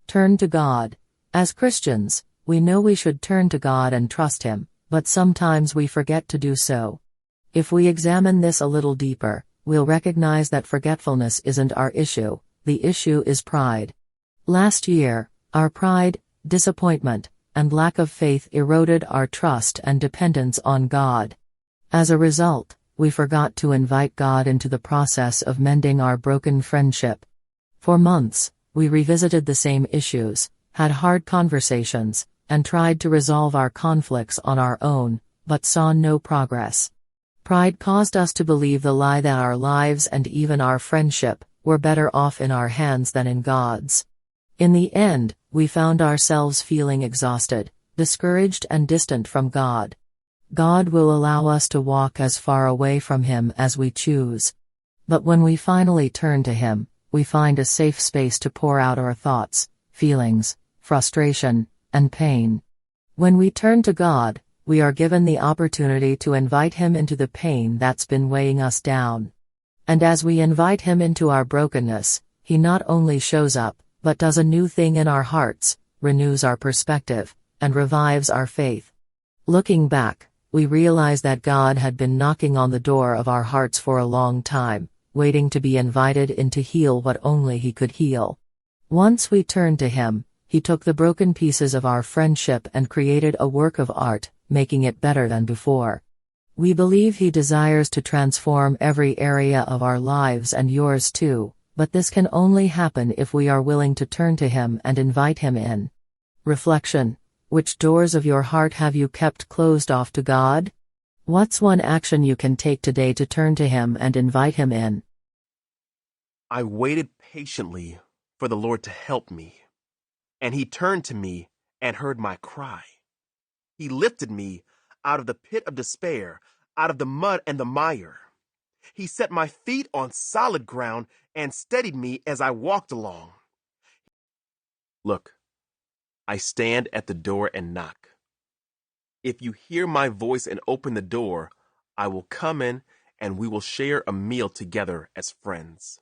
Turn to God. As Christians, we know we should turn to God and trust Him, but sometimes we forget to do so. If we examine this a little deeper, we'll recognize that forgetfulness isn't our issue, the issue is pride. Last year, our pride, disappointment, and lack of faith eroded our trust and dependence on God. As a result, we forgot to invite God into the process of mending our broken friendship. For months, we revisited the same issues, had hard conversations, and tried to resolve our conflicts on our own, but saw no progress. Pride caused us to believe the lie that our lives and even our friendship were better off in our hands than in God's. In the end, we found ourselves feeling exhausted, discouraged and distant from God. God will allow us to walk as far away from Him as we choose. But when we finally turn to Him, we find a safe space to pour out our thoughts, feelings, frustration, and pain. When we turn to God, we are given the opportunity to invite Him into the pain that's been weighing us down. And as we invite Him into our brokenness, He not only shows up, but does a new thing in our hearts, renews our perspective, and revives our faith. Looking back, we realize that God had been knocking on the door of our hearts for a long time, waiting to be invited in to heal what only He could heal. Once we turned to Him, He took the broken pieces of our friendship and created a work of art, making it better than before. We believe He desires to transform every area of our lives and yours too, but this can only happen if we are willing to turn to Him and invite Him in. Reflection: which doors of your heart have you kept closed off to God? What's one action you can take today to turn to Him and invite Him in? I waited patiently for the Lord to help me, and He turned to me and heard my cry. He lifted me out of the pit of despair, out of the mud and the mire. He set my feet on solid ground and steadied me as I walked along. Look, I stand at the door and knock. If you hear my voice and open the door, I will come in and we will share a meal together as friends.